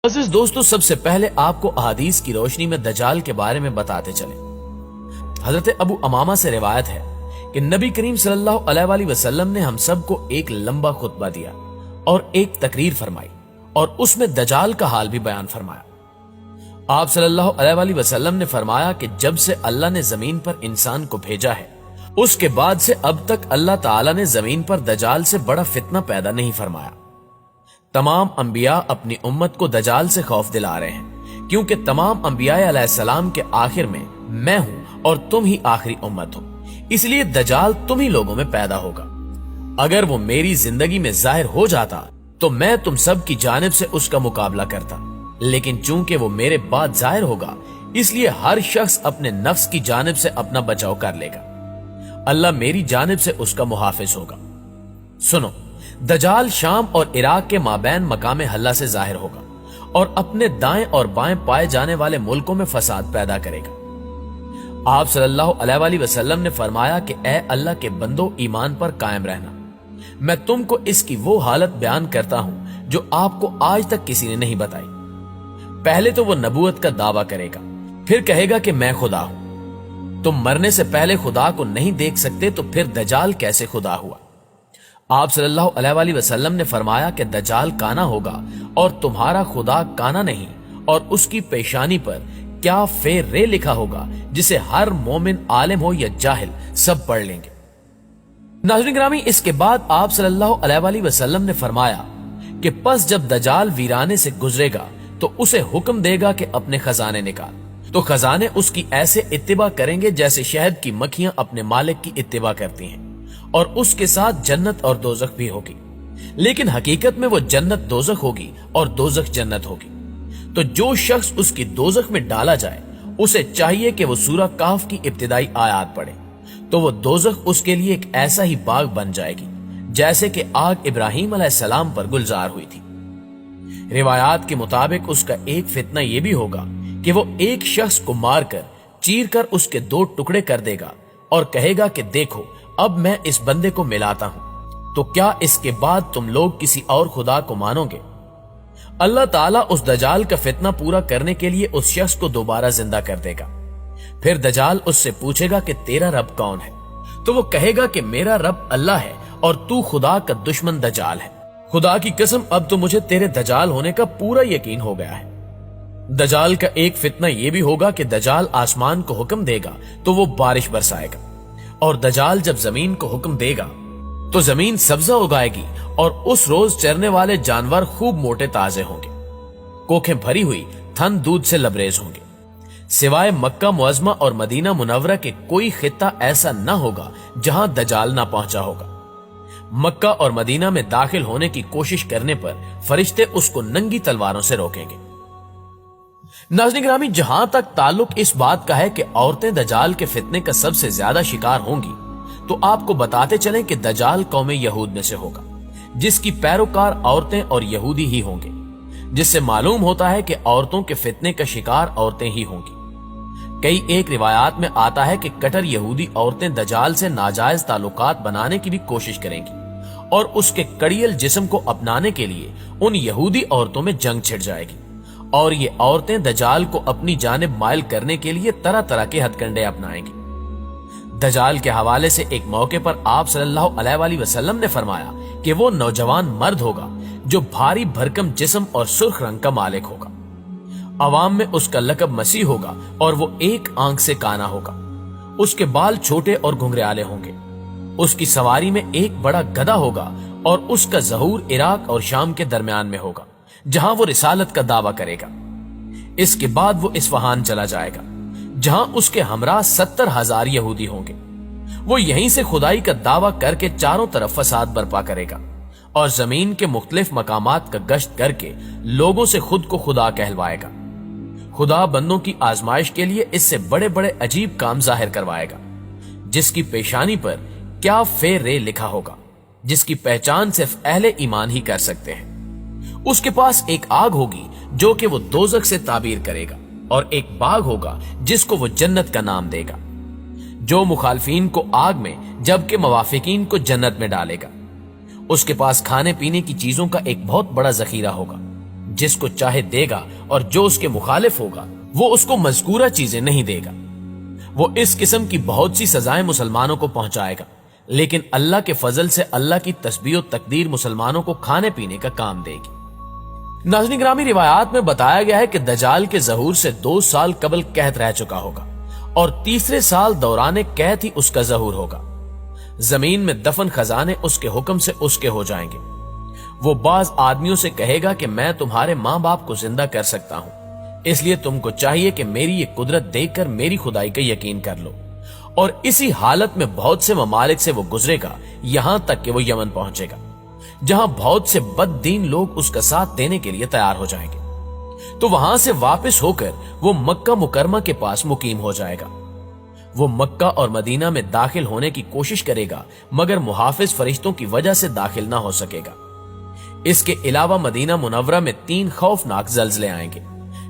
अजीज दोस्तों, सबसे पहले आपको अहादीस की रोशनी में दज्जाल के बारे में बताते चले। हजरत अबू अमामा से रिवायत है कि नबी करीम सल्लल्लाहु अलैहि वसल्लम ने हम सबको एक लंबा खुतबा दिया और एक तकरीर फरमाई और उसमें दज्जाल का हाल भी बयान फरमाया। आप सल्लल्लाहु अलैहि वसल्लम ने फरमाया कि जब से अल्लाह ने जमीन पर इंसान को भेजा है, उसके बाद से अब तक अल्लाह ताला ने जमीन पर दज्जाल से बड़ा फितना पैदा नहीं फरमाया। तमाम अंबिया अपनी उम्मत को दज्जाल से खौफ दिला रहे हैं, क्योंकि तमाम अंबिया अलैहिस्सलाम के आखिर में मैं हूं और तुम ही आखिरी उम्मत हो, इसलिए दज्जाल तुम ही लोगों में पैदा होगा। अगर वो मेरी जिंदगी में जाहिर हो जाता तो मैं तुम सब की जानिब से उसका मुकाबला करता, लेकिन चूंकि वो मेरे बाद जाहिर होगा, इसलिए हर शख्स अपने नफ्स की जानिब से अपना बचाव कर लेगा। अल्लाह मेरी जानिब से उसका मुहाफिज होगा। सुनो, दज्जाल शाम और इराक के माबैन मकाम हल्ला से जाहिर होगा और अपने दाएं और बाएं पाए जाने वाले मुल्कों में फसाद पैदा करेगा। आप सल्लल्लाहु अलैहि वसल्लम ने फरमाया कि ए अल्लाह के बंदो, ईमान पर कायम रहना। मैं तुमको इसकी वो हालत बयान करता हूं जो आपको आज तक किसी ने नहीं बताई। पहले तो वो नबूवत का दावा करेगा, फिर कहेगा कि मैं खुदा हूं। तुम मरने से पहले खुदा को नहीं देख सकते तो फिर दज्जाल कैसे खुदा हुआ? आप सल्लल्लाहु अलैहि वसल्लम ने फरमाया कि दज्जाल काना होगा और तुम्हारा खुदा काना नहीं, और उसकी पेशानी पर क्या फे रे लिखा होगा, जिसे हर मोमिन आलिम हो या जाहिल सब पढ़ लेंगे। नाज़रीन गिरामी, इसके बाद आप सल्लल्लाहु अलैहि वसल्लम ने फरमाया कि पस जब दज्जाल वीराने से गुजरेगा तो उसे हुक्म देगा कि अपने खजाने निकाल, तो खजाने उसकी ऐसे इत्तिबा करेंगे जैसे शहद की मक्खियां अपने मालिक की इत्तिबा करती हैं, और उसके साथ जन्नत और दोजख भी होगी, लेकिन हकीकत में वो जन्नत दोजख होगी और दोजख जन्नत होगी। तो जो शख्स उसकी दोजख में डाला जाए, उसे चाहिए कि वो सूरह काफ की इब्तिदाई आयत पढ़े, तो वो दोजख उसके लिए एक ऐसा ही बाग बन जाएगी जैसे कि आग इब्राहिम अलैहिस्सलाम पर गुलजार हुई थी। रिवायात के मुताबिक उसका एक फितना यह भी होगा कि वो एक शख्स को मारकर चीर कर उसके दो टुकड़े कर देगा और कहेगा कि देखो, अब मैं इस बंदे को मिलाता हूं, तो क्या इसके बाद तुम लोग किसी और खुदा को मानोगे? अल्लाह ताला उस दज्जाल का फितना पूरा करने के लिए उस शख्स को दोबारा जिंदा कर देगा। फिर दज्जाल उससे पूछेगा कि तेरा रब कौन है? तो वो कहेगा कि मेरा रब अल्लाह है और तू खुदा का दुश्मन दज्जाल है। खुदा की कसम, अब तो मुझे तेरे दज्जाल होने का पूरा यकीन हो गया है। दज्जाल का एक फितना यह भी होगा कि दज्जाल आसमान को हुक्म देगा तो वो बारिश बरसाएगा, और दज्जाल जब जमीन को हुक्म देगा तो जमीन सब्जा उगाएगी और उस रोज चरने वाले जानवर खूब मोटे ताजे होंगे, कोखें भरी हुई थन दूध से लबरेज होंगे। सिवाय मक्का मुअज्जमा और मदीना मुनव्वरा के कोई खित्ता ऐसा न होगा जहां दज्जाल ना पहुंचा होगा। मक्का और मदीना में दाखिल होने की कोशिश करने पर फरिश्ते उसको नंगी तलवारों से रोकेंगे। नाज़रीन गिरामी, जहां तक ताल्लुक इस बात का है कि औरतें दज्जाल के फितने का सबसे ज्यादा शिकार होंगी, तो आपको बताते चलें कि दज्जाल कौम यहूद में से होगा, जिसकी पैरोकार औरतें और यहूदी ही होंगे, जिससे मालूम होता है कि औरतों के फितने का शिकार औरतें ही होंगी। कई एक रिवायात में आता है कि कट्टर यहूदी औरतें दज्जाल से नाजायज ताल्लुकात बनाने की भी कोशिश करेंगी और उसके कड़ियल जिस्म को अपनाने के लिए उन यहूदी औरतों में जंग छिड़ जाएगी, और ये औरतें दज्जाल को अपनी जानिब माइल करने के लिए तरह तरह के हथकंडे अपनाएंगी। दज्जाल के हवाले से एक मौके पर आप सल्लल्लाहु अलैहि वसल्लम ने फरमाया कि वो नौजवान मर्द होगा जो भारी भरकम जिस्म और सुर्ख रंग का मालिक होगा। अवाम में उसका लकब मसीह होगा और वो एक आंख से काना होगा। उसके बाल छोटे और घुंघराले होंगे। उसकी सवारी में एक बड़ा गधा होगा और उसका ज़हूर इराक और शाम के दरमियान में होगा, जहां वो रिसालत का दावा करेगा। इसके बाद वो इस्फहान चला जाएगा, जहां उसके हमरा 70,000 यहूदी होंगे। वो यहीं से खुदाई का दावा करके चारों तरफ फसाद बर्पा करेगा और जमीन के मुख्तलिफ मकामात का गश्त करके लोगों से खुद को खुदा कहलवाएगा। खुदा बंदों की आजमाइश के लिए इससे बड़े बड़े अजीब काम जाहिर करवाएगा, जिसकी पेशानी पर क्या फे रे लिखा होगा, जिसकी पहचान सिर्फ अहले ईमान ही कर सकते हैं। उसके पास एक आग होगी जो कि वो दोजख से ताबीर करेगा, और एक बाग होगा जिसको वो जन्नत का नाम देगा, जो मुखालफीन को आग में जबकि मवाफिकीन को जन्नत में डालेगा। उसके पास खाने पीने की चीजों का एक बहुत बड़ा जखीरा होगा, جس کو چاہے دے گا اور جو اس کے مخالف ہوگا وہ اس کو مذکورہ چیزیں نہیں دے گا۔ وہ اس قسم کی بہت سی سزائیں مسلمانوں کو پہنچائے گا، لیکن اللہ کے فضل سے اللہ کی تسبیح و تقدیر مسلمانوں کو کھانے پینے کا کام دے گی۔ ناظرین گرامی، روایات میں بتایا گیا ہے کہ دجال کے ظہور سے 2 سال قبل قحط رہ چکا ہوگا اور تیسرے سال دوران قحط ہی اس کا ظہور ہوگا۔ زمین میں دفن خزانے اس کے حکم سے اس کے ہو جائیں گے۔ وہ بعض آدمیوں سے کہے گا کہ میں تمہارے ماں باپ کو زندہ کر سکتا ہوں، اس لیے تم کو چاہیے کہ میری یہ قدرت دیکھ کر میری خدائی کا یقین کر لو۔ اور اسی حالت میں بہت سے ممالک سے وہ گزرے گا، یہاں تک کہ وہ یمن پہنچے گا، جہاں بہت سے بد دین لوگ اس کا ساتھ دینے کے لیے تیار ہو جائیں گے۔ تو وہاں سے واپس ہو کر وہ مکہ مکرمہ کے پاس مقیم ہو جائے گا۔ وہ مکہ اور مدینہ میں داخل ہونے کی کوشش کرے گا، مگر محافظ فرشتوں کی وجہ سے داخل نہ ہو سکے گا۔ اس کے علاوہ مدینہ منورہ میں 3 خوفناک زلزلے آئیں گے،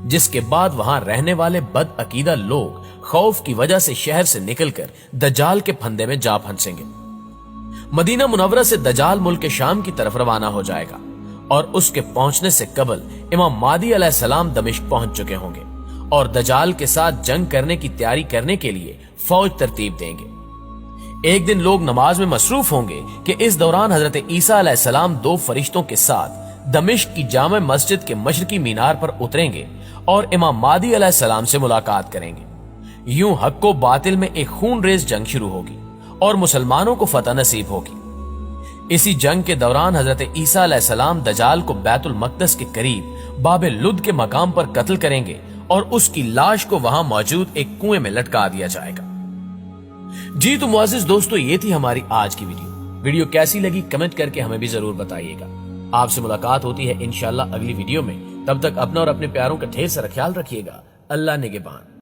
جس کے بعد وہاں رہنے والے بد عقیدہ لوگ خوف کی وجہ سے شہر سے نکل کر دجال کے پھندے میں جا پھنسیں گے۔ مدینہ منورہ سے دجال ملک شام کی طرف روانہ ہو جائے گا اور اس کے پہنچنے سے قبل امام مہدی علیہ السلام دمشق پہنچ چکے ہوں گے اور دجال کے ساتھ جنگ کرنے کی تیاری کرنے کے لیے فوج ترتیب دیں گے۔ ایک دن لوگ نماز میں مصروف ہوں گے کہ اس دوران حضرت عیسیٰ علیہ السلام 2 فرشتوں کے ساتھ دمشق کی جامع مسجد کے مشرقی مینار پر اتریں گے اور امام مہدی علیہ السلام سے ملاقات کریں گے۔ یوں حق و باطل میں ایک خون ریز جنگ شروع ہوگی اور مسلمانوں کو فتح نصیب ہوگی۔ اسی جنگ کے دوران حضرت عیسیٰ علیہ السلام دجال کو بیت المقدس کے قریب باب لد کے مقام پر قتل کریں گے اور اس کی لاش کو وہاں موجود ایک کنویں میں لٹکا دیا جائے گا۔ جی تو معزز دوستو، یہ تھی ہماری آج کی ویڈیو کیسی لگی کمنٹ کر کے ہمیں بھی ضرور بتائیے گا۔ آپ سے ملاقات ہوتی ہے انشاءاللہ اگلی ویڈیو میں، تب تک اپنا اور اپنے پیاروں کا ڈھیر سارا خیال رکھیے گا۔ اللہ نگہبان۔